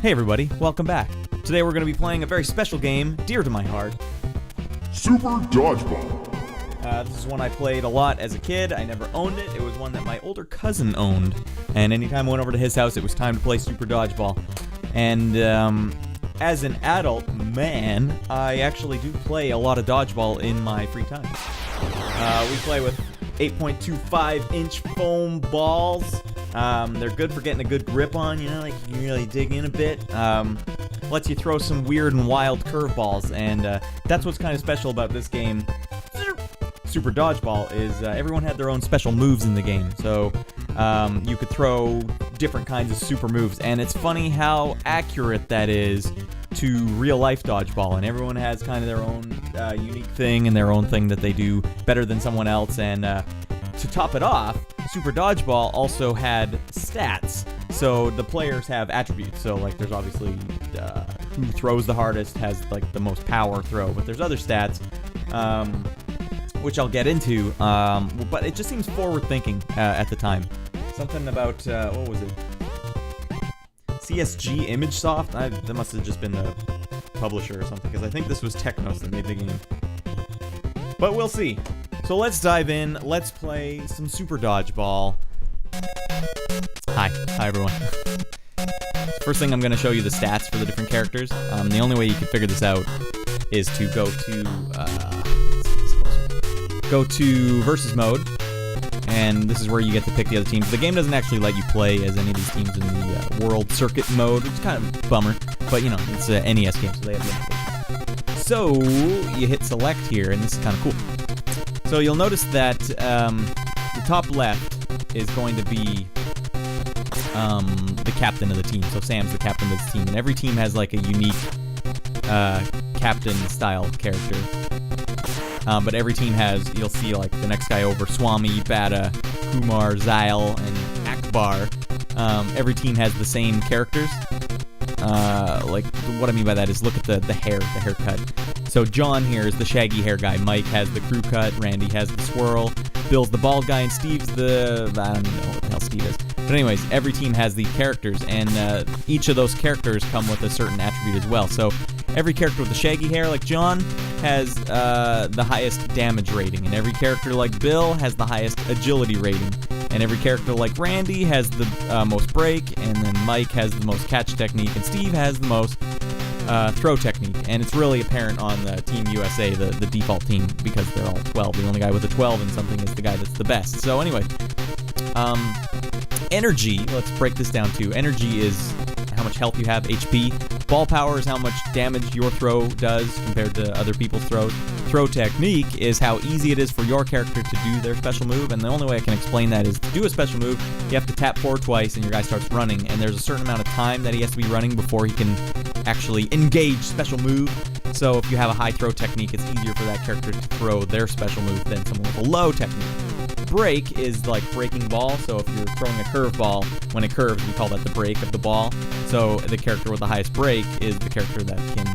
Hey everybody, welcome back. Today we're going to be playing a very special game, dear to my heart. Super Dodgeball. This is one I played a lot as a kid. I never owned it. It was one that my older cousin owned. And anytime I went over to his house, it was time to play Super Dodgeball. And as an adult man, I actually do play a lot of dodgeball in my free time. We play with 8.25-inch foam balls. They're good for getting a good grip on, you know, like you can really dig in a bit. Lets you throw some weird and wild curveballs, and that's what's kind of special about this game. Super Dodgeball is everyone had their own special moves in the game, so you could throw different kinds of super moves, and it's funny how accurate that is to real-life dodgeball, and everyone has kind of their own unique thing and their own thing that they do better than someone else, and to top it off, Super Dodgeball also had stats, so the players have attributes, so like there's obviously who throws the hardest has like the most power throw, but there's other stats, which I'll get into, but it just seems forward-thinking at the time. Something about, what was it? CSG ImageSoft? That must have just been the publisher or something, because I think this was Technos that made the game. But we'll see. So let's dive in, let's play some Super Dodgeball. Hi everyone. First thing I'm going to show you the stats for the different characters. The only way you can figure this out is to go to versus mode, and this is where you get to pick the other teams. The game doesn't actually let you play as any of these teams in the World Circuit mode, which is kind of a bummer, but you know, it's an NES game, so they have limitations. So you hit select here, and this is kind of cool. So you'll notice that the top left is going to be the captain of the team. So Sam's the captain of this team, and every team has like a unique captain-style character. But every team has, you'll see like the next guy over, Swami, Bata, Kumar, Zyle, and Akbar. Every team has the same characters. Like, what I mean by that is look at the haircut. So John here is the shaggy hair guy, Mike has the crew cut, Randy has the swirl, Bill's the bald guy, and Steve's the, I don't even know what the hell Steve is. But anyways, every team has the characters, and each of those characters come with a certain attribute as well. So every character with the shaggy hair, like John, has the highest damage rating, and every character like Bill has the highest agility rating, and every character like Randy has the most break, and then Mike has the most catch technique, and Steve has the most throw technique. And it's really apparent on the Team USA, the default team, because they're all 12. The only guy with a 12 and something is the guy that's the best. So anyway, energy, let's break this down too. Energy is how much health you have, HP. Ball power is how much damage your throw does compared to other people's throws. Throw technique is how easy it is for your character to do their special move, and the only way I can explain that is to do a special move, you have to tap forward twice and your guy starts running, and there's a certain amount of time that he has to be running before he can actually engage special move. So if you have a high throw technique, it's easier for that character to throw their special move than someone with a low technique. Break is like breaking ball, so if you're throwing a curveball, when it curves, we call that the break of the ball. So the character with the highest break is the character that can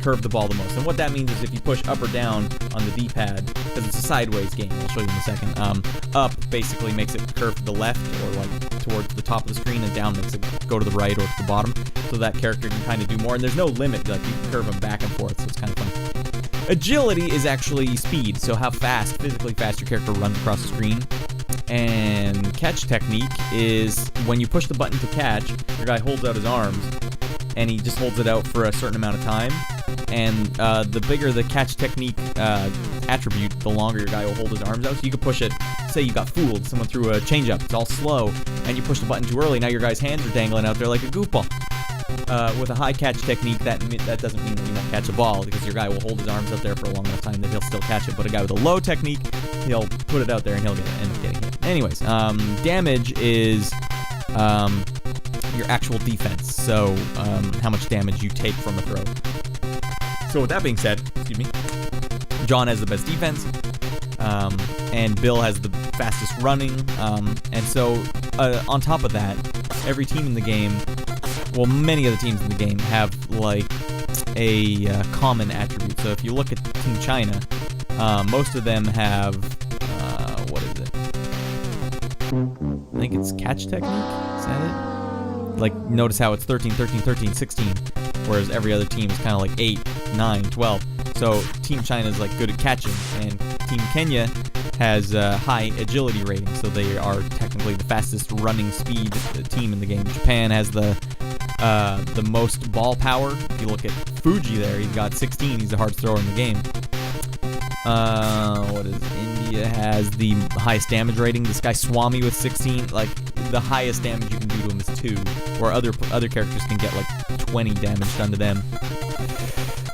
curve the ball the most. And what that means is if you push up or down on the D-pad, because it's a sideways game, I'll show you in a second, up basically makes it curve to the left or like towards the top of the screen, and down makes it go to the right or to the bottom, so that character can kind of do more, and there's no limit, like you can curve them back and forth, so it's kind of fun. Agility is actually speed, so how fast, physically fast your character runs across the screen. And catch technique is when you push the button to catch, your guy holds out his arms, and he just holds it out for a certain amount of time. And the bigger the catch technique attribute, the longer your guy will hold his arms out. So you could push it, say you got fooled, someone threw a changeup, it's all slow, and you push the button too early, now your guy's hands are dangling out there like a goofball. With a high catch technique, that doesn't mean that you won't catch a ball, because your guy will hold his arms out there for a long enough time that he'll still catch it. But a guy with a low technique, he'll put it out there and he'll end up getting hit. Anyways, damage is your actual defense, so how much damage you take from a throw. So with that being said, John has the best defense, and Bill has the fastest running, and so on top of that, every team in the game, well, many of the teams in the game have like a common attribute. So if you look at Team China, most of them have, what is it? I think it's catch technique, is that it? Like, notice how it's 13, 13, 13, 16, whereas every other team is kind of like 8, 9, 12. So Team China is like good at catching, and Team Kenya has high agility rating, so they are technically the fastest running speed team in the game. Japan has the most ball power. If you look at Fuji there, he's got 16. He's the hardest thrower in the game. What is India has the highest damage rating. This guy Swami with 16, like the highest damage you can do to him is 2, where other characters can get like 20 damage done to them.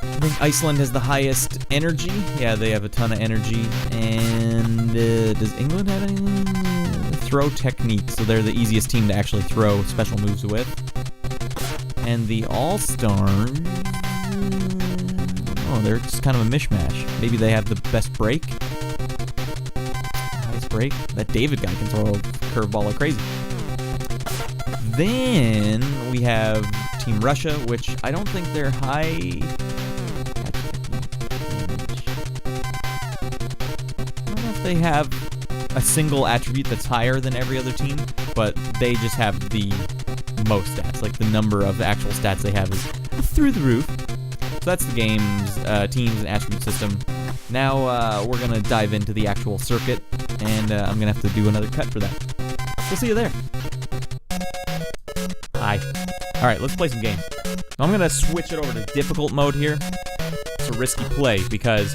I think Iceland has the highest energy. Yeah, they have a ton of energy. And does England have anything? Throw technique. So they're the easiest team to actually throw special moves with. And the All-Stars... Oh, they're just kind of a mishmash. Maybe they have the best break. Highest break. That David guy can throw a curveball like crazy. Then we have Team Russia, which I don't think they're high... They have a single attribute that's higher than every other team, but they just have the most stats. Like, the number of actual stats they have is through the roof. So that's the game's teams and attribute system. Now we're going to dive into the actual circuit, and I'm going to have to do another cut for that. We'll see you there. Hi. Alright, let's play some games. I'm going to switch it over to difficult mode here. It's a risky play, because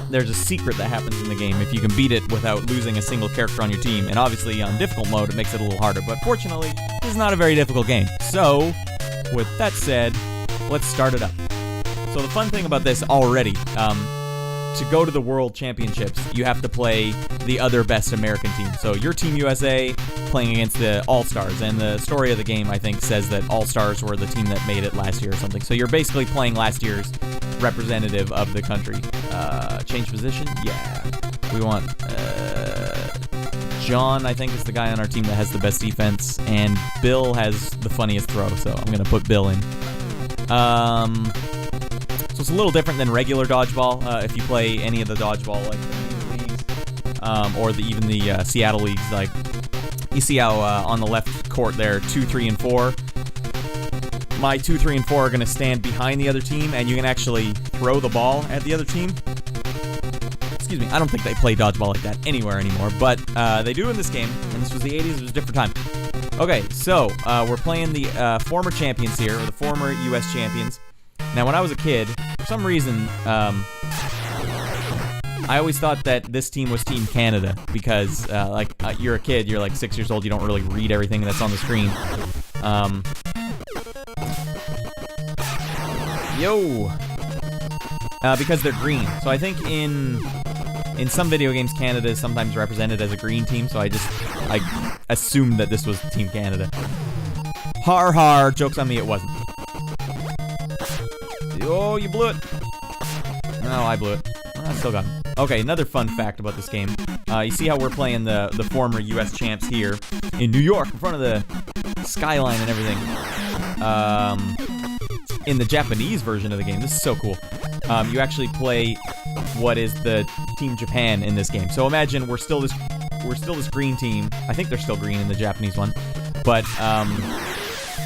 there's a secret that happens in the game if you can beat it without losing a single character on your team. And obviously on difficult mode it makes it a little harder, but fortunately this is not a very difficult game. So with that said, let's start it up. So the fun thing about this already, to go to the World Championships, you have to play the other best American team. So your Team USA playing against the All-Stars, and the story of the game, I think, says that All-Stars were the team that made it last year or something. So you're basically playing last year's representative of the country. Change position? Yeah. We want John, I think, is the guy on our team that has the best defense, and Bill has the funniest throw, so I'm going to put Bill in. So it's a little different than regular Dodgeball. If you play any of the Dodgeball, like the leagues, or even the Seattle leagues, like you see how on the left court there, 2, 3, and 4. My 2, 3, and 4 are going to stand behind the other team, and you can actually throw the ball at the other team. Excuse me, I don't think they play Dodgeball like that anywhere anymore, but they do in this game, and this was the 80s, it was a different time. Okay, so we're playing the former champions here, or the former U.S. champions. Now, when I was a kid, for some reason, I always thought that this team was Team Canada, because, you're a kid, you're like 6 years old, you don't really read everything that's on the screen. Because they're green. So I think in some video games, Canada is sometimes represented as a green team, so I assumed that this was Team Canada. Har har, joke's on me, it wasn't. Oh, you blew it. No, I blew it. I still got it. Okay, another fun fact about this game. You see how we're playing the former U.S. champs here in New York, in front of the skyline and everything. In the Japanese version of the game, this is so cool. You actually play what is the Team Japan in this game. So imagine we're still this green team. I think they're still green in the Japanese one, but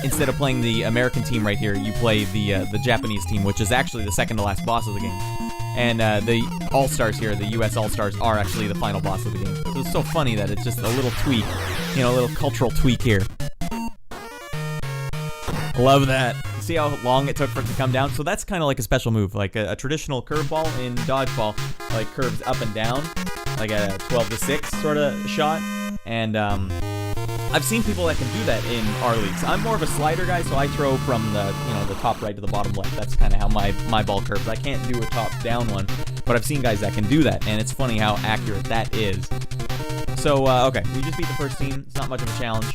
instead of playing the American team right here, you play the Japanese team, which is actually the second to last boss of the game. And the All-Stars here, the U.S. All-Stars, are actually the final boss of the game. So it's so funny that it's just a little tweak, a little cultural tweak here. Love that. See how long it took for it to come down? So that's kind of like a special move, like a traditional curveball in Dodgeball, like curves up and down, like a 12-6 sort of shot. And I've seen people that can do that in our leagues. I'm more of a slider guy, so I throw from the top right to the bottom left. That's kind of how my ball curves. I can't do a top-down one, but I've seen guys that can do that, and it's funny how accurate that is. So, okay, we just beat the first team. It's not much of a challenge.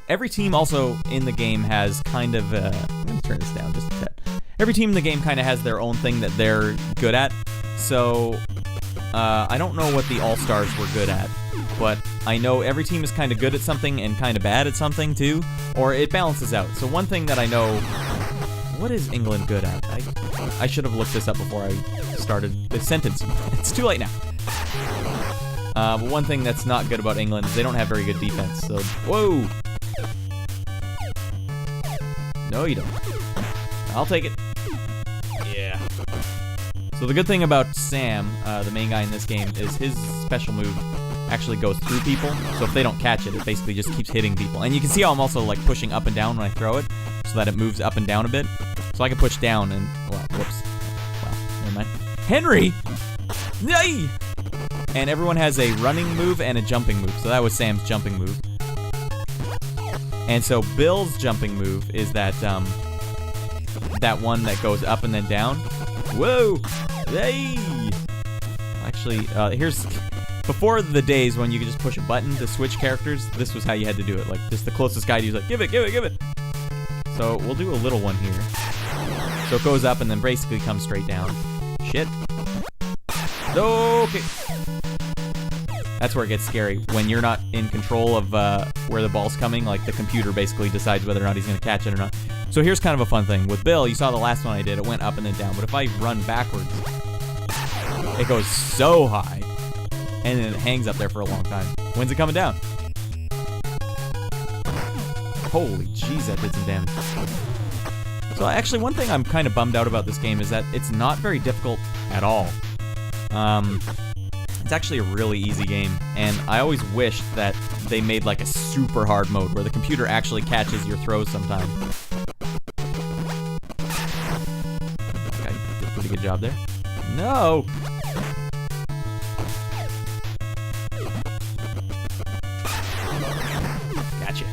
Every team also in the game has kind of, I'm going to turn this down just a bit. Every team in the game kind of has their own thing that they're good at. So, I don't know what the All-Stars were good at, but I know every team is kind of good at something and kind of bad at something too, or it balances out. So one thing that I know, what is England good at? I should have looked this up before I started the sentence. It's too late now. But one thing that's not good about England is they don't have very good defense. So, whoa! No, you don't. I'll take it. Yeah. So the good thing about Sam, the main guy in this game, is his special move actually goes through people. So if they don't catch it, it basically just keeps hitting people. And you can see how I'm also like pushing up and down when I throw it, so that it moves up and down a bit. So I can push down and, well, whoops. Wow, never mind. Henry! Yay! And everyone has a running move and a jumping move. So that was Sam's jumping move. And so Bill's jumping move is that that one that goes up and then down. Whoa! Hey! Actually, here's... Before the days when you could just push a button to switch characters, this was how you had to do it. Like, just the closest guy to you was like, give it, give it, give it! So, we'll do a little one here. So it goes up and then basically comes straight down. Shit. Okay. That's where it gets scary. When you're not in control of where the ball's coming, like the computer basically decides whether or not he's going to catch it or not. So here's kind of a fun thing. With Bill, you saw the last one I did, it went up and then down. But if I run backwards, it goes so high, and then it hangs up there for a long time. When's it coming down? Holy jeez, that did some damage. So actually, one thing I'm kind of bummed out about this game is that it's not very difficult at all. It's actually a really easy game, and I always wished that they made like a super hard mode where the computer actually catches your throws sometimes. Okay, did a pretty good job there. No! Gotcha.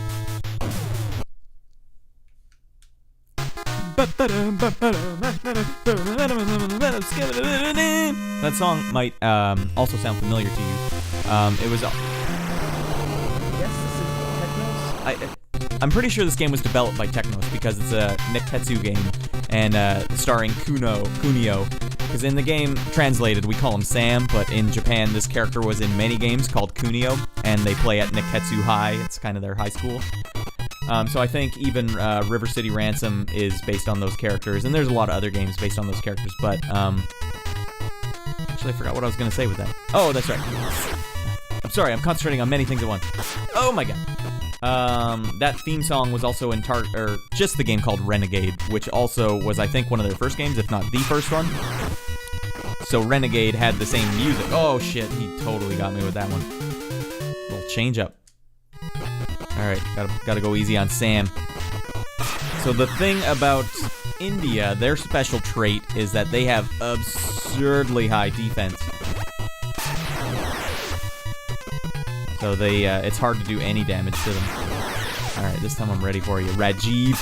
That song might also sound familiar to you. It was... Yes, this is Technos? I'm pretty sure this game was developed by Technos because it's a Nekketsu game and starring Kunio. Because in the game, translated, we call him Sam, but in Japan, this character was in many games called Kunio, and they play at Nekketsu High. It's kind of their high school. So I think even River City Ransom is based on those characters, and there's a lot of other games based on those characters, but, actually I forgot what I was going to say with that. Oh, that's right. I'm sorry, I'm concentrating on many things at once. Oh my god. That theme song was also in just the game called Renegade, which also was, I think, one of their first games, if not the first one. So Renegade had the same music. Oh shit, he totally got me with that one. Little change up. Alright, gotta go easy on Sam. So the thing about India, their special trait is that they have absurdly high defense. So it's hard to do any damage to them. Alright, this time I'm ready for you, Rajiv.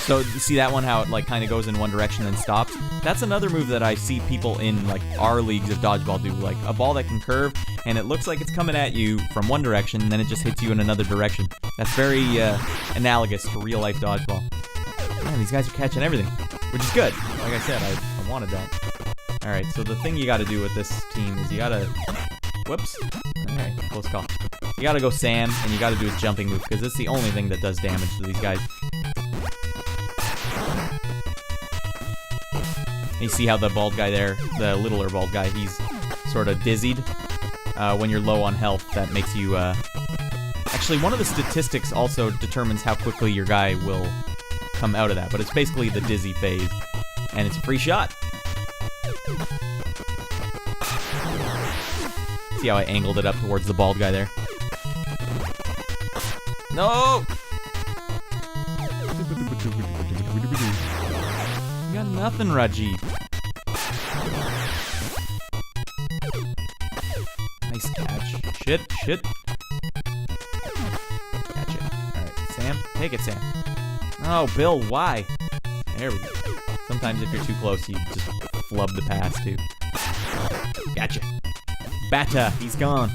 So, you see that one, how it like kind of goes in one direction and stops? That's another move that I see people in like our leagues of dodgeball do, like a ball that can curve, and it looks like it's coming at you from one direction, and then it just hits you in another direction. That's very analogous to real-life dodgeball. Man, these guys are catching everything, which is good. Like I said, I wanted that. Alright, so the thing you gotta do with this team is you gotta... Whoops. Alright, close call. You gotta go Sam, and you gotta do his jumping move, because it's the only thing that does damage to these guys. You see how the bald guy there, the littler bald guy, he's sort of dizzied. When you're low on health, that makes you, Actually, one of the statistics also determines how quickly your guy will come out of that, but it's basically the dizzy phase. And it's a free shot! See how I angled it up towards the bald guy there? No! You got nothing, Rajiv. Nice catch. Shit. Gotcha. Alright, Sam. Take it, Sam. Oh, Bill, why? There we go. Sometimes if you're too close, you just flub the pass, too. Gotcha. Bata, he's gone.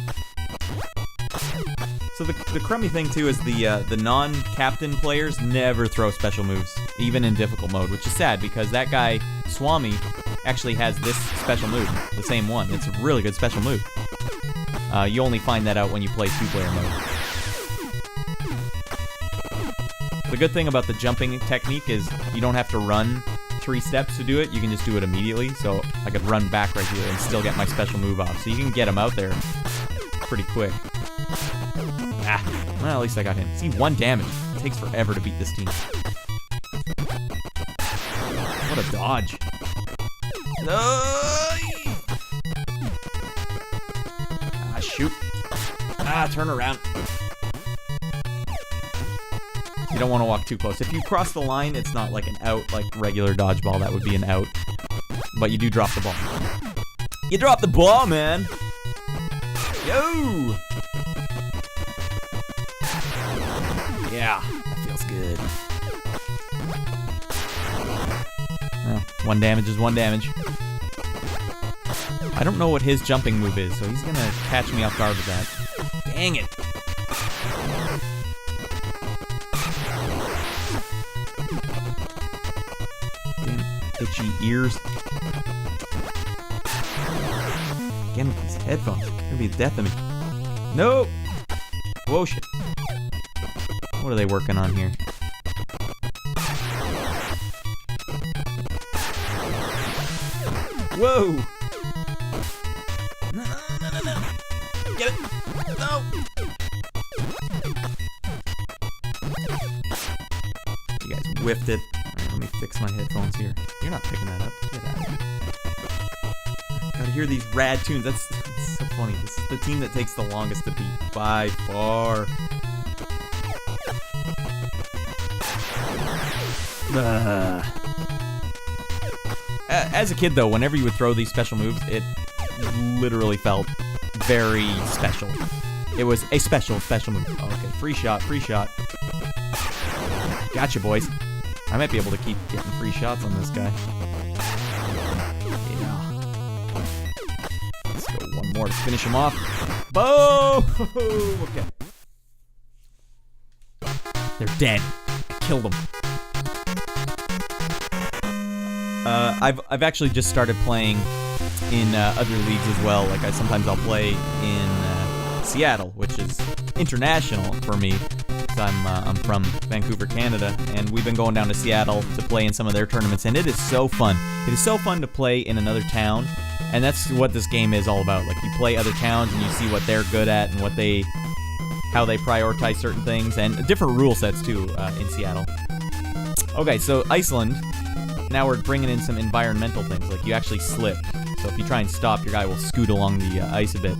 So the crummy thing, too, is the non-captain players never throw special moves, even in difficult mode, which is sad, because that guy, Swami, actually has this special move, the same one. It's a really good special move. You only find that out when you play two-player mode. The good thing about the jumping technique is you don't have to run 3 steps to do it. You can just do it immediately, so I could run back right here and still get my special move off. So you can get him out there pretty quick. Well, at least I got him. See, 1 damage. It takes forever to beat this team. dodge. Shoot. Turn around. You don't want to walk too close. If you cross the line, it's not like an out, like regular dodgeball. That would be an out. But you do drop the ball. You drop the ball, man. Yo! Yeah, that feels good. Oh, 1 damage is 1 damage. I don't know what his jumping move is, so he's gonna catch me off guard with that. Dang it! Damn itchy ears. Again with these headphones. It's gonna be the death of me. No! Whoa, shit. What are they working on here? Whoa! No. Get it! No! You guys whiffed it. Alright, let me fix my headphones here. You're not picking that up. Get out of here. Gotta hear these rad tunes. That's so funny. This is the team that takes the longest to beat by far. As a kid, though, whenever you would throw these special moves, it literally felt very special. It was a special move. Oh, okay, free shot. Gotcha, boys. I might be able to keep getting free shots on this guy. Yeah. Let's go one more to finish him off. Boom! Okay. They're dead. I killed them. I've actually just started playing in other leagues as well. Like sometimes I'll play in Seattle, which is international for me. So I'm from Vancouver, Canada, and we've been going down to Seattle to play in some of their tournaments, and it is so fun. It is so fun to play in another town, and that's what this game is all about. Like you play other towns and you see what they're good at and how they prioritize certain things, and different rule sets too in Seattle. Okay, so Iceland. Now we're bringing in some environmental things, like you actually slip. So if you try and stop, your guy will scoot along the ice a bit.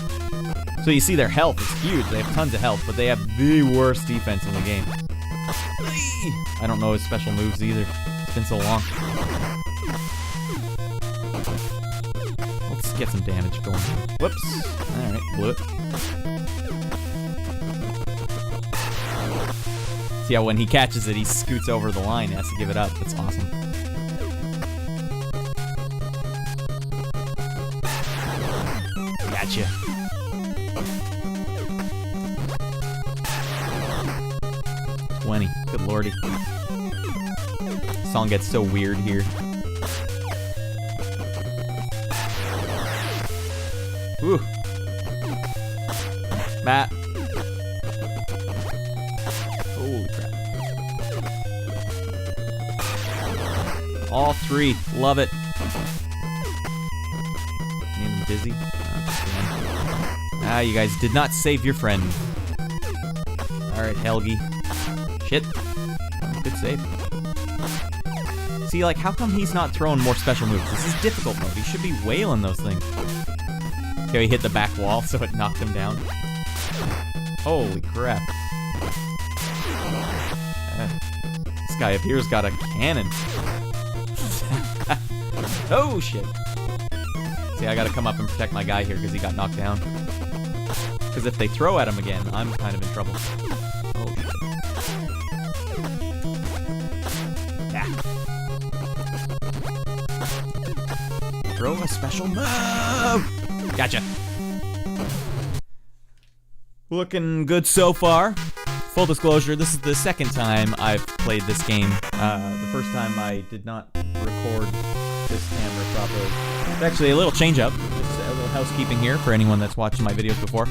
So you see their health is huge. They have tons of health, but they have the worst defense in the game. I don't know his special moves either. It's been so long. Let's get some damage going. Whoops. Alright, blew it. See how when he catches it, he scoots over the line. He has to give it up. That's awesome. Gotcha. Good lordy. The song gets so weird here. Whew. Matt. Holy crap. All 3. Love it. Made him dizzy. You guys did not save your friend. Alright, Helgi. Shit. Good save. See, like, how come he's not throwing more special moves? This is difficult mode. He should be wailing those things. Okay, he hit the back wall, so it knocked him down. Holy crap. This guy up here's got a cannon. Oh, shit. See, I gotta come up and protect my guy here because he got knocked down. Because if they throw at him again, I'm kind of in trouble. Oh, shit. Yeah. Throw a special move! Gotcha. Looking good so far. Full disclosure, this is the second time I've played this game. The first time I did not record this camera properly. It's actually a little change up. Just a little housekeeping here for anyone that's watched my videos before.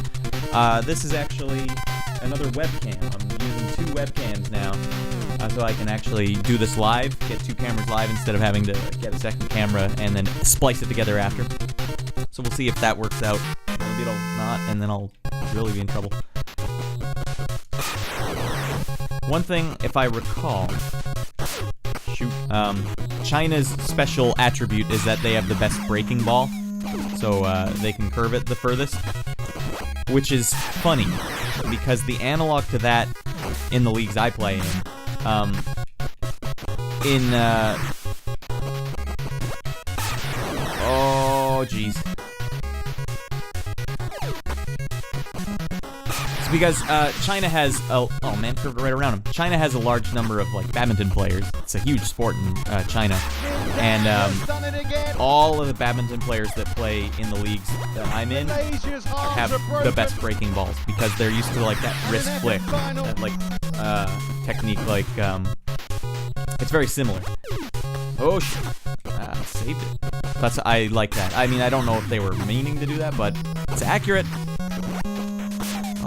This is actually another webcam. I'm using 2 webcams now, so I can actually do this live, get 2 cameras live instead of having to get a second camera and then splice it together after. So we'll see if that works out. Maybe it'll not, and then I'll really be in trouble. One thing, if I recall, China's special attribute is that they have the best breaking ball, so they can curve it the furthest, which is funny because the analog to that in the leagues I play in oh jeez. It's because China has oh man, curved right around him. China has a large number of like badminton players. It's a huge sport in China, and all of the badminton players that play in the leagues that I'm in have the best breaking balls because they're used to like that wrist flick, that like technique. Like it's very similar. Oh shit! Saved it. I like that. I mean, I don't know if they were meaning to do that, but it's accurate.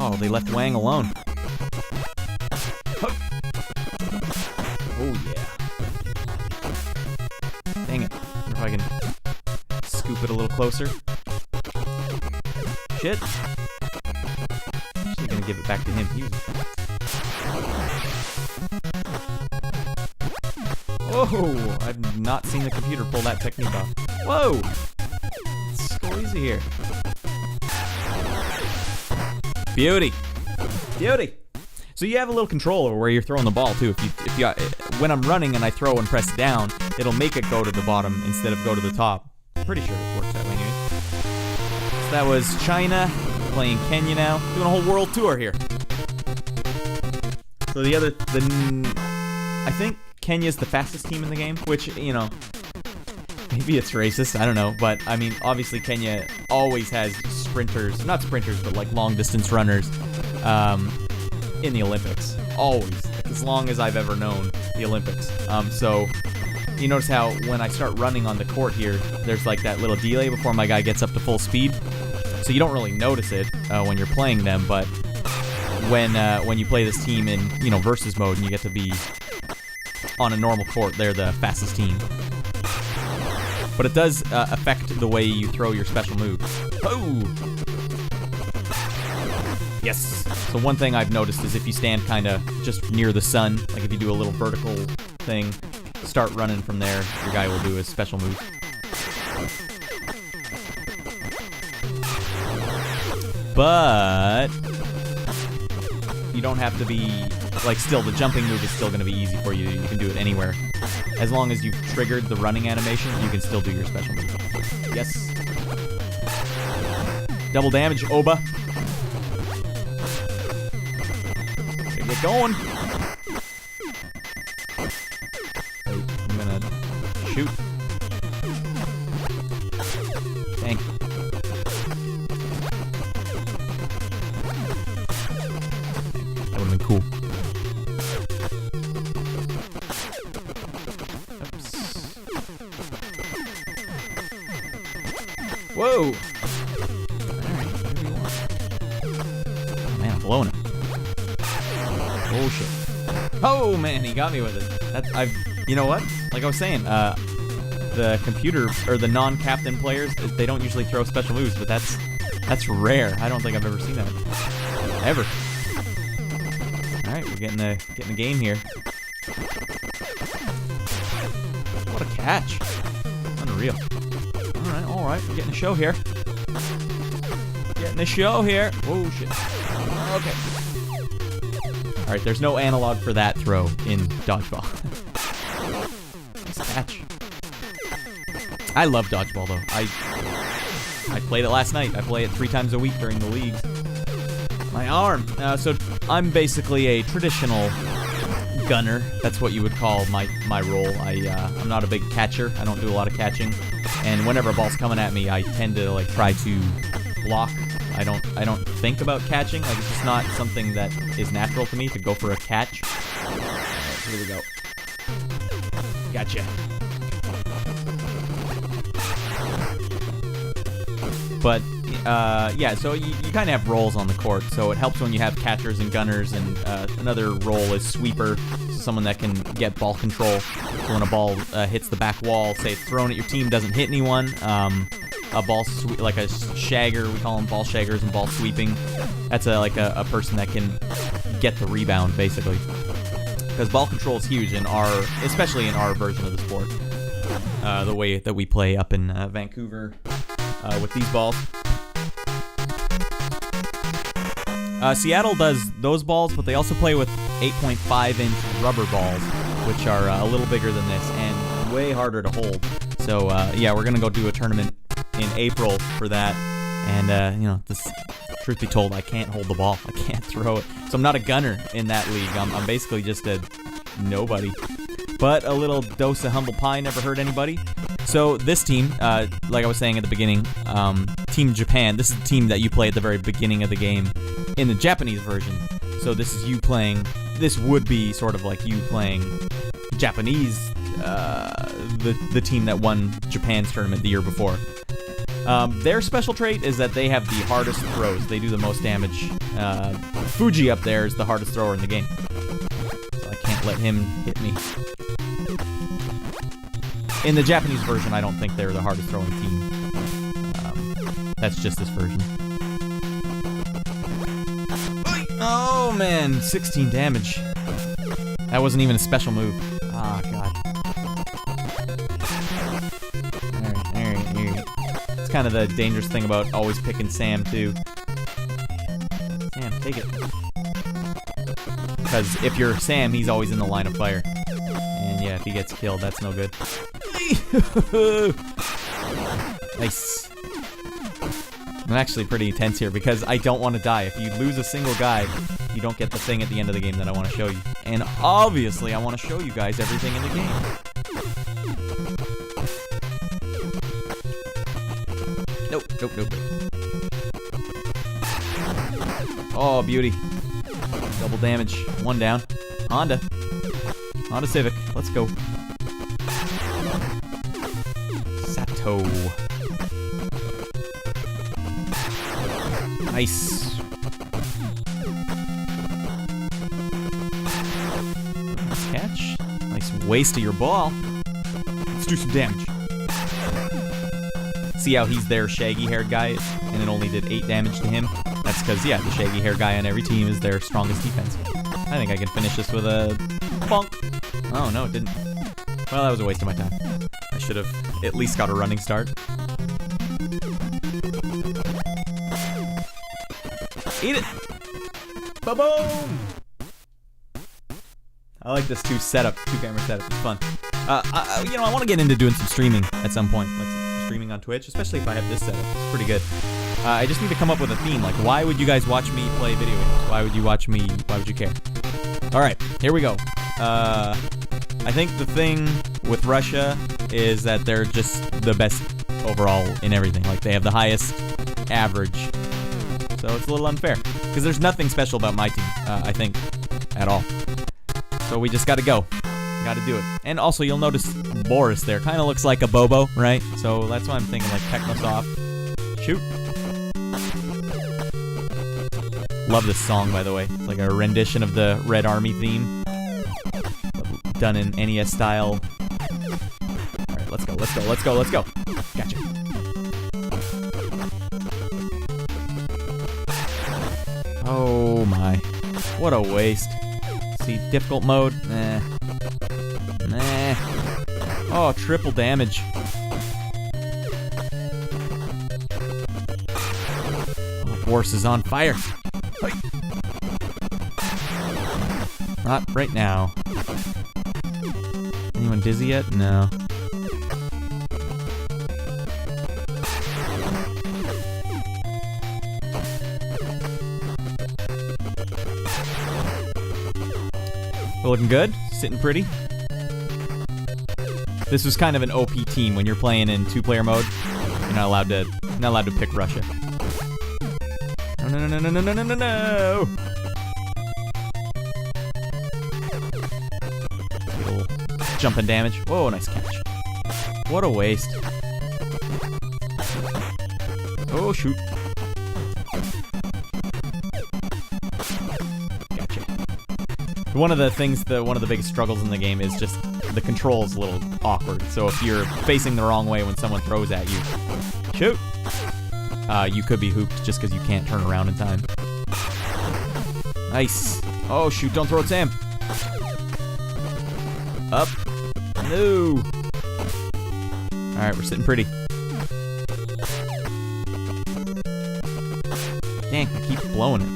Oh, they left Wang alone. Oh, yeah. Dang it. I wonder if I can scoop it a little closer. Shit. Actually gonna give it back to him. Oh, I've not seen the computer pull that technique off. Whoa! Let's go easy here. Beauty. Beauty. So you have a little control over where you're throwing the ball too. If you when I'm running and I throw and press down, it'll make it go to the bottom instead of go to the top. Pretty sure it works that way anyway. So that was China playing Kenya now, doing a whole world tour here. So I think Kenya's the fastest team in the game, which, you know, maybe it's racist, I don't know, but I mean, obviously Kenya always has sprinters, not sprinters, but like long distance runners in the Olympics. Always. As long as I've ever known the Olympics. So you notice how when I start running on the court here, there's like that little delay before my guy gets up to full speed. So you don't really notice it when you're playing them, but when you play this team in, you know, versus mode and you get to be on a normal court, they're the fastest team. But it does affect the way you throw your special moves. Oh! Yes. So one thing I've noticed is if you stand kind of just near the sun, like if you do a little vertical thing, start running from there, your guy will do his special move. But you don't have to be, like, still, the jumping move is still going to be easy for you. You can do it anywhere. As long as you've triggered the running animation, you can still do your special move. Yes. Double damage, Oba. Gotta get going. I'm gonna shoot. Dang. That would've been cool. Whoa! Alright, whatever you want. Oh man, I'm blowing it. Oh shit. Oh man, he got me with it. You know what? Like I was saying, the computer, or the non-captain players, they don't usually throw special moves, but that's rare. I don't think I've ever seen that. Ever. Alright, we're getting the game here. What a catch. Unreal. Alright, we're getting a show here. Getting a show here. Oh, shit. Okay. Alright, there's no analog for that throw in Dodgeball. Nice catch. I love Dodgeball, though. I played it last night. I play it 3 times a week during the leagues. My arm. So I'm basically a traditional gunner. That's what you would call my role. I'm not a big catcher. I don't do a lot of catching. And whenever a ball's coming at me, I tend to like try to block. I don't think about catching. Like, it's just not something that is natural to me to go for a catch. Alright, here we go. Gotcha. But yeah, so you kind of have roles on the court, so it helps when you have catchers and gunners, and another role is sweeper, so someone that can get ball control. So when a ball hits the back wall, say it's thrown at your team, doesn't hit anyone, a ball like a shagger, we call them ball shaggers and ball sweeping. That's like a person that can get the rebound, basically. Because ball control is huge in especially in our version of the sport. the way that we play up in Vancouver with these balls. Seattle does those balls, but they also play with 8.5-inch rubber balls, which are a little bigger than this and way harder to hold. So, yeah, we're going to go do a tournament in April for that. And, truth be told, I can't hold the ball. I can't throw it. So I'm not a gunner in that league. I'm basically just a nobody. But a little dose of humble pie never hurt anybody. So this team, like I was saying at the beginning, Team Japan, this is the team that you play at the very beginning of the game in the Japanese version. So this is you playing, this would be sort of like you playing Japanese, the team that won Japan's tournament the year before. Their special trait is that they have the hardest throws. They do the most damage. Fuji up there is the hardest thrower in the game. So I can't let him hit me. In the Japanese version, I don't think they're the hardest throwing team. That's just this version. Oh man, 16 damage. That wasn't even a special move. Ah, God. Alright. It's kind of the dangerous thing about always picking Sam, too. Sam, take it. Because if you're Sam, he's always in the line of fire. And yeah, if he gets killed, that's no good. Nice. I'm actually pretty tense here because I don't want to die. If you lose a single guy, you don't get the thing at the end of the game that I want to show you. And obviously, I want to show you guys everything in the game. Nope. Oh, beauty. Double damage. One down. Honda Civic. Let's go. Sato. Nice. Nice catch. Nice waste of your ball. Let's do some damage. See how he's their shaggy-haired guy, and it only did 8 damage to him? That's because, yeah, the shaggy-haired guy on every team is their strongest defense. I think I can finish this with a bonk. Oh, no, it didn't. Well, that was a waste of my time. I should have at least got a running start. Eat it! Ba-boom! I like this two-camera setup. It's fun. I want to get into doing some streaming at some point, like some streaming on Twitch, especially if I have this setup. It's pretty good. I just need to come up with a theme. Like, why would you guys watch me play video games? Why would you watch me? Why would you care? All right, here we go. I think the thing with Russia is that they're just the best overall in everything. Like, they have the highest average. So it's a little unfair. Because there's nothing special about my team, I think, at all. So we just gotta go. Gotta do it. And also, you'll notice Boris there. Kind of looks like a Bobo, right? So that's why I'm thinking, like, Technosoft. Shoot. Love this song, by the way. It's like a rendition of the Red Army theme. Done in NES style. Alright, let's go. Gotcha. Oh my. What a waste. See, difficult mode? Nah. Oh, triple damage. Oh, Boris is on fire. Not right now. Anyone dizzy yet? No. We're looking good. Sitting pretty. This was kind of an OP team. When you're playing in 2-player mode, you're not allowed to pick Russia. No. Little jumping damage. Whoa, nice catch. What a waste. Oh, shoot. Gotcha. One of the biggest struggles in the game is just the control is a little awkward. So if you're facing the wrong way when someone throws at you, shoot. You could be hooped just because you can't turn around in time. Nice. Oh, shoot. Don't throw it, Sam. Up. No. Alright, we're sitting pretty. Dang, I keep blowing it.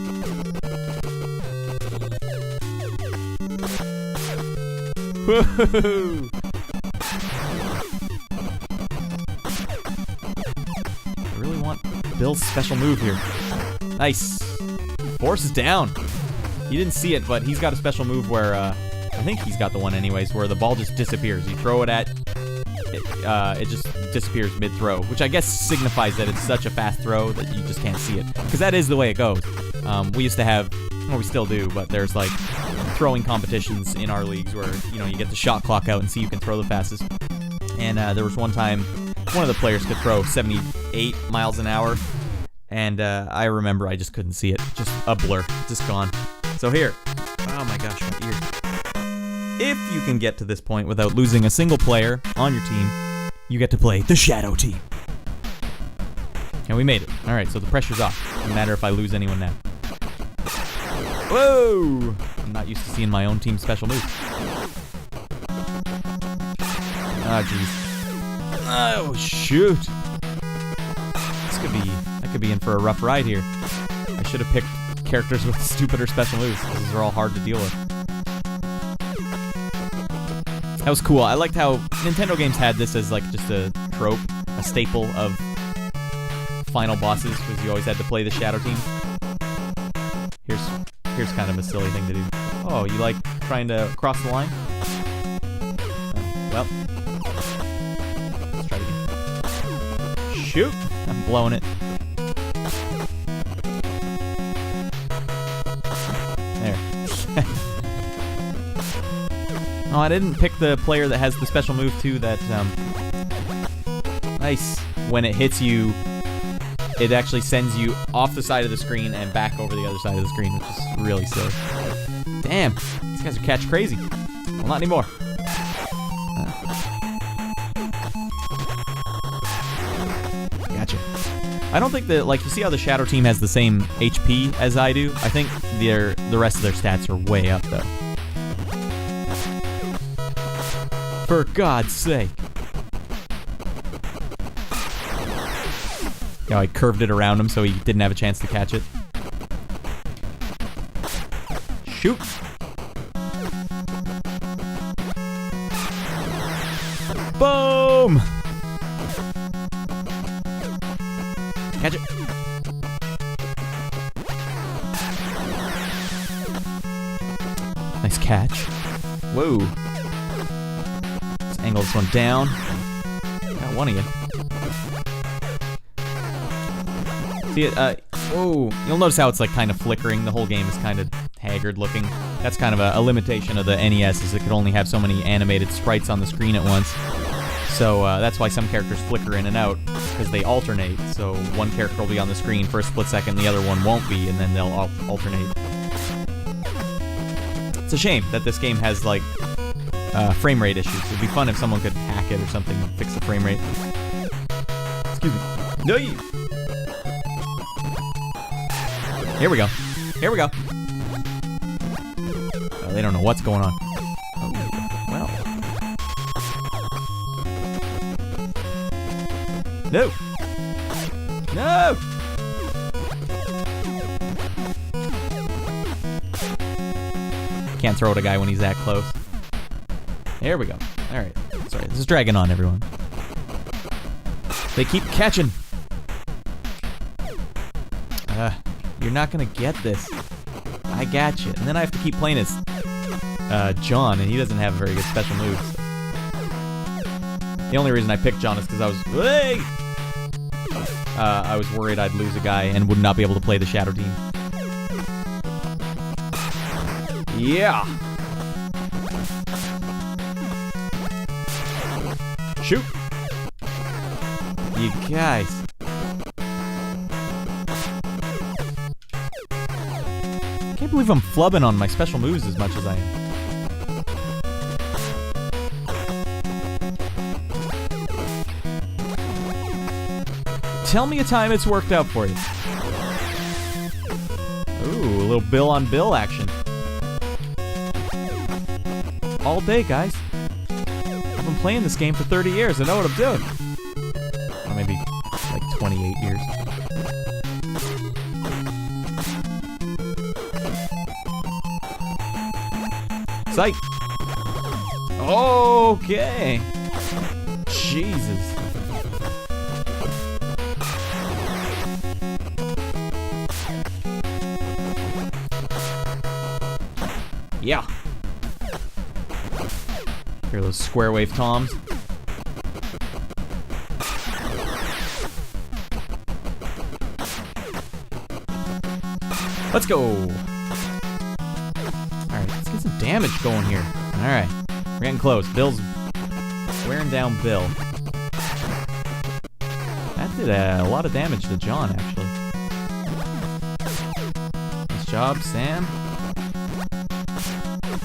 Woohoo! I really want Bill's special move here. Nice. Force is down. You didn't see it, but he's got a special move where, I think he's got the one anyways, where the ball just disappears. You throw it at, it just disappears mid-throw, which I guess signifies that it's such a fast throw that you just can't see it. Because that is the way it goes. We used to have, well, we still do, but there's like throwing competitions in our leagues where, you know, you get the shot clock out and see who can throw the fastest. And there was one time one of the players could throw 78 miles an hour, and I remember I just couldn't see it. Just a blur. Just gone. So here. Oh my gosh, my ear. If you can get to this point without losing a single player on your team, you get to play the Shadow Team. And we made it. Alright, so the pressure's off. No matter if I lose anyone now. Whoa! I'm not used to seeing my own team special move. Oh, jeez. Oh, shoot. I could be in for a rough ride here. I should have picked characters with stupider special moves. These are all hard to deal with. That was cool. I liked how Nintendo games had this as like just a trope, a staple of final bosses, because you always had to play the Shadow Team. Here's kind of a silly thing to do. Oh, you like trying to cross the line? Well, let's try it again. Shoot! I'm blowing it. There. Oh, I didn't pick the player that has the special move too. That nice. When it hits you, it actually sends you off the side of the screen and back over the other side of the screen, which is really silly. Damn, these guys are catch crazy. Well, not anymore. Gotcha. I don't think that, like, you see how the Shadow Team has the same HP as I do? I think the rest of their stats are way up, though. For God's sake. You know, I curved it around him so he didn't have a chance to catch it. Shoot! Boom! Catch it. Nice catch. Whoa. Let's angle this one down. Got one of you. See it, whoa. You'll notice how it's like kind of flickering. The whole game is kind of haggard looking. That's kind of a limitation of the NES, is it could only have so many animated sprites on the screen at once. So that's why some characters flicker in and out, because they alternate. So one character will be on the screen for a split second, the other one won't be, and then they'll alternate. It's a shame that this game has like frame rate issues. It'd be fun if someone could hack it or something and fix the frame rate. Excuse me. No, you. Here we go. Here we go. Oh, they don't know what's going on. Oh, well. No! No! Can't throw at a guy when he's that close. There we go. Alright. Sorry, this is dragging on, everyone. They keep catching. You're not gonna get this. I got you. And then I have to keep playing as John, and he doesn't have very good special moves. The only reason I picked John is because I was worried I'd lose a guy and would not be able to play the Shadow Team. Yeah. Shoot. You guys. I can't believe I'm flubbing on my special moves as much as I am. Tell me a time it's worked out for you. Ooh, a little Bill on Bill action. All day, guys. I've been playing this game for 30 years. I know what I'm doing. 28 years. Sight! Okay! Jesus. Yeah. Here are those square wave toms. Let's go. Alright, let's get some damage going here. Alright, we're getting close. Bill's wearing down Bill. That did a lot of damage to John, actually. Nice job, Sam.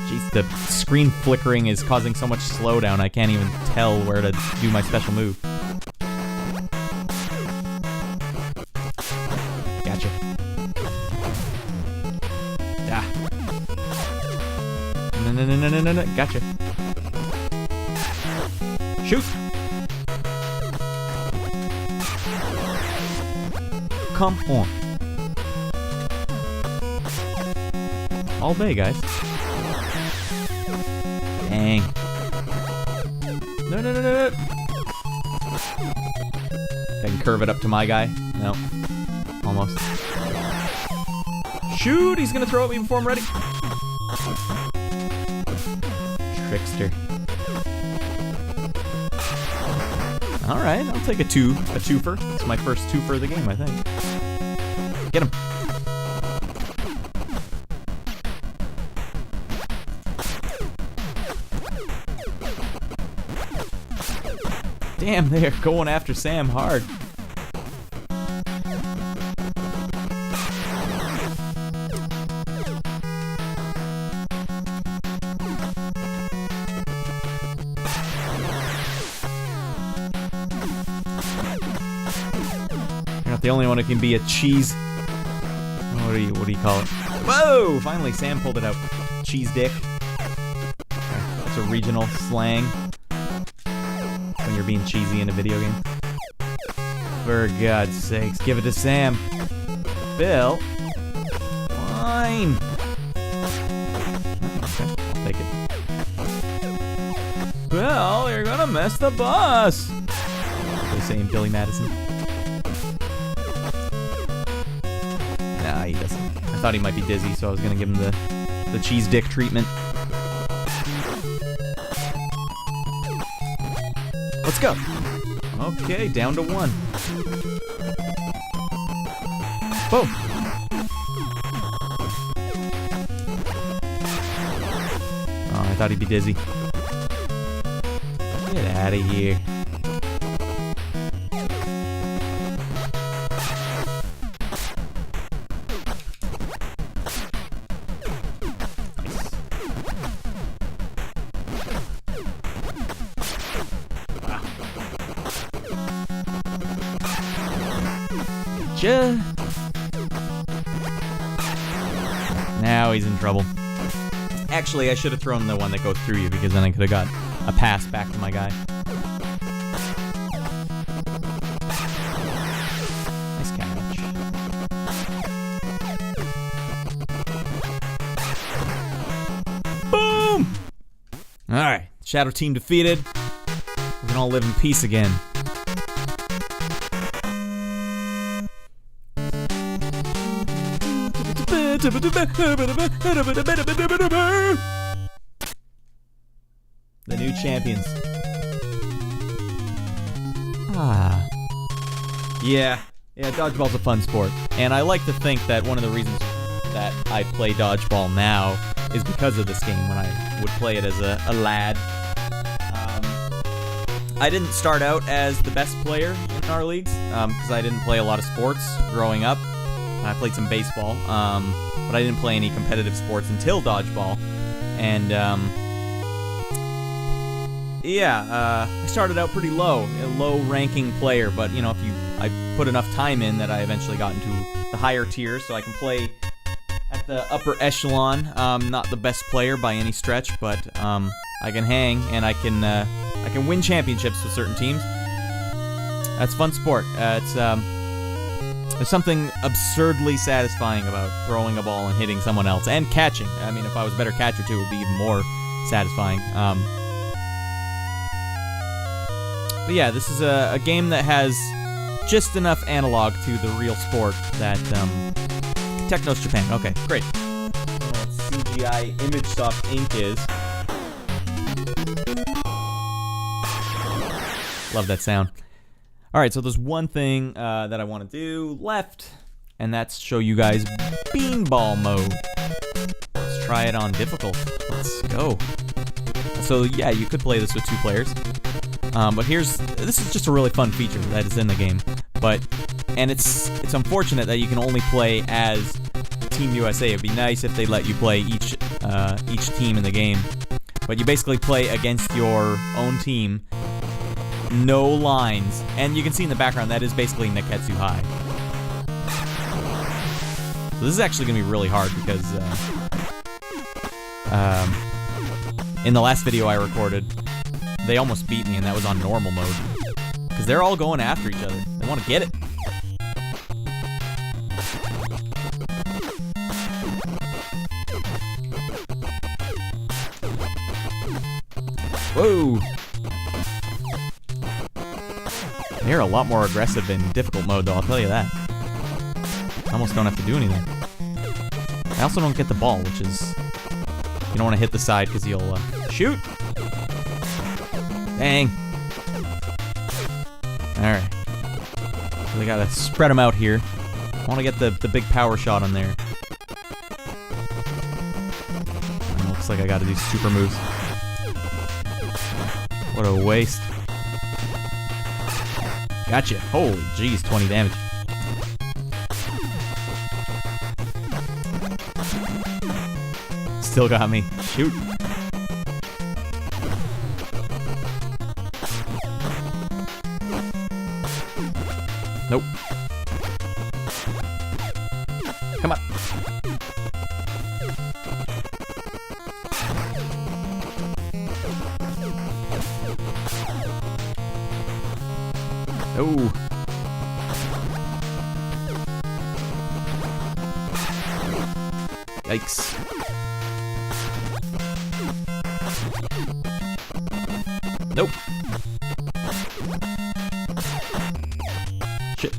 Jeez, the screen flickering is causing so much slowdown I can't even tell where to do my special move. Gotcha. Ah. No. Gotcha. Shoot! Come on. All day, guys. Dang. No. I can curve it up to my guy. No. Almost. Shoot! He's gonna throw at me before I'm ready. Trickster. Alright, I'll take a twofer. It's my first twofer of the game, I think. Get him. Damn, they're going after Sam hard. You're not the only one who can be a cheese. What do you call it? Whoa! Finally, Sam pulled it out. Cheese dick. That's a regional slang when you're being cheesy in a video game. For God's sakes, give it to Sam. Bill. Fine. Okay, I'll take it. Bill, you're gonna mess the bus. They say in Billy Madison. Nah, he doesn't. I thought he might be dizzy, so I was gonna give him the cheese dick treatment. Let's go. Okay, down to 1. Boom. Oh, I thought he'd be dizzy. Get out of here. Now he's in trouble. Actually, I should have thrown the one that goes through you, because then I could have got a pass back to my guy. Nice catch. Boom! Alright, Shadow Team defeated. We can all live in peace again. The new champions. Yeah, dodgeball's a fun sport. And I like to think that one of the reasons that I play dodgeball now is because of this game when I would play it as a lad. I didn't start out as the best player in our leagues because I didn't play a lot of sports growing up. I played some baseball, but I didn't play any competitive sports until dodgeball. And I started out pretty low, a low-ranking player. But you know, I put enough time in that I eventually got into the higher tiers, so I can play at the upper echelon. Not the best player by any stretch, but I can hang and I can win championships with certain teams. That's fun sport. There's something absurdly satisfying about throwing a ball and hitting someone else and catching. I mean, if I was a better catcher too, it would be even more satisfying. But yeah, this is a game that has just enough analog to the real sport that Technos Japan. Okay, great. CGI ImageSoft Inc. is. Love that sound. All right, so there's one thing that I want to do left, and that's show you guys beanball mode. Let's try it on difficult. Let's go. So yeah, you could play this with 2 players, but this is just a really fun feature that is in the game. And it's unfortunate that you can only play as Team USA. It'd be nice if they let you play each team in the game, but you basically play against your own team. No lines, and you can see in the background that is basically Neketsu High. So this is actually going to be really hard because in the last video I recorded, they almost beat me, and that was on normal mode. Because they're all going after each other. They want to get it. Whoa! They're a lot more aggressive in difficult mode, though, I'll tell you that. I almost don't have to do anything. I also don't get the ball, which is... You don't want to hit the side because you'll... shoot! Dang. Alright. So they gotta spread them out here. I want to get the big power shot on there. And looks like I gotta do super moves. What a waste. Gotcha. Holy jeez, 20 damage. Still got me. Shoot. Nope. Come on. Oh. Yikes. Nope. Shit.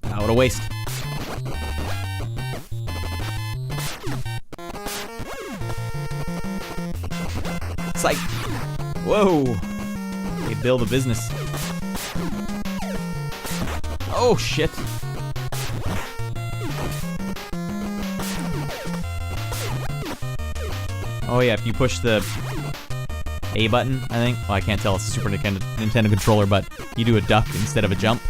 Ah, what a waste. Psych. Whoa. They build a business. Oh, shit. Oh, yeah, if you push the A button, I think. Well, I can't tell. It's a Super Nintendo controller, but you do a duck instead of a jump.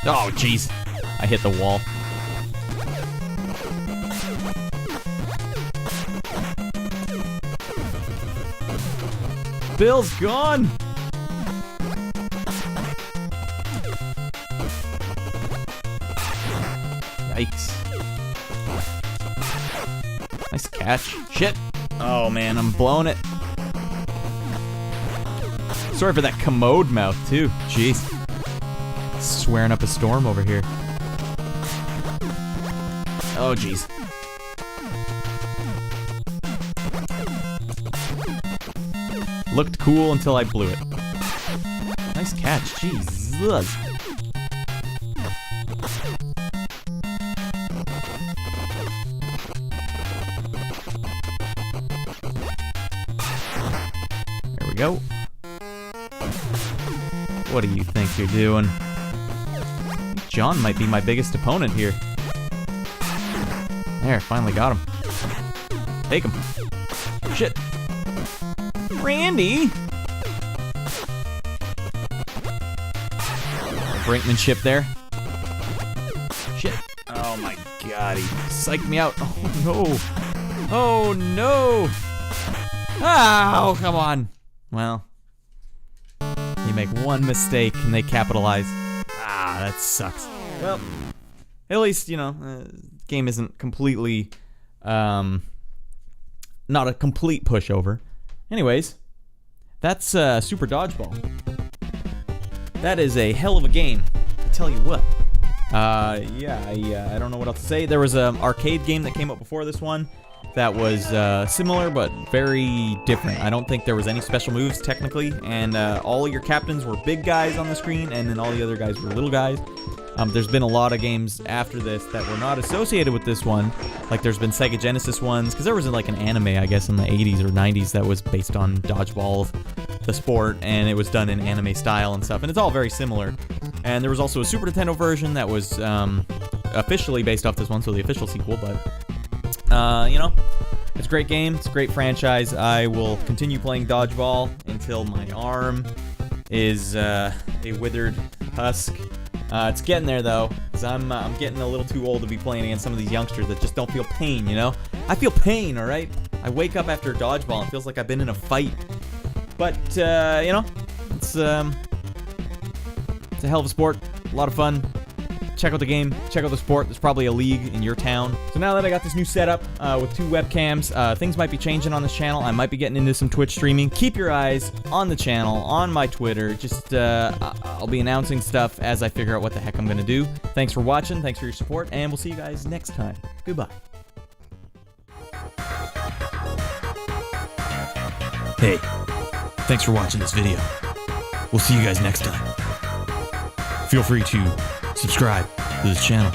Oh, jeez. I hit the wall. Bill's gone! Yikes. Nice catch. Shit! Oh man, I'm blowing it. Sorry for that commode mouth, too. Jeez. Swearing up a storm over here. Oh, jeez. Looked cool until I blew it. Nice catch. Jeez. There we go. What do you think you're doing? John might be my biggest opponent here. There, finally got him. Take him. Shit. Randy! Brinkmanship there. Shit. Oh my god, he psyched me out. Oh no. Oh no. Oh, come on. Well, you make one mistake and they capitalize. that sucks. Well, at least, game isn't completely, not a complete pushover. Anyways, that's Super Dodgeball. That is a hell of a game, I tell you what. I don't know what else to say. There was an arcade game that came up before this one that was similar but very different. I don't think there was any special moves technically, and all your captains were big guys on the screen, and then all the other guys were little guys. There's been a lot of games after this that were not associated with this one. Like there's been Sega Genesis ones, because there was like an anime, I guess, in the 80s or 90s that was based on Dodgeball, the sport, and it was done in anime style and stuff, and it's all very similar. And there was also a Super Nintendo version that was officially based off this one, so the official sequel, but it's a great game, it's a great franchise. I will continue playing Dodgeball until my arm is a withered husk. It's getting there though, because I'm getting a little too old to be playing against some of these youngsters that just don't feel pain, I feel pain, alright? I wake up after Dodgeball and it feels like I've been in a fight. But, it's a hell of a sport, a lot of fun. Check out the game, check out the sport. There's probably a league in your town. So now that I got this new setup with 2 webcams, things might be changing on this channel. I might be getting into some Twitch streaming. Keep your eyes on the channel, on my Twitter. Just, I'll be announcing stuff as I figure out what the heck I'm gonna do. Thanks for watching, thanks for your support, and we'll see you guys next time. Goodbye. Hey, thanks for watching this video. We'll see you guys next time. Feel free to subscribe to this channel.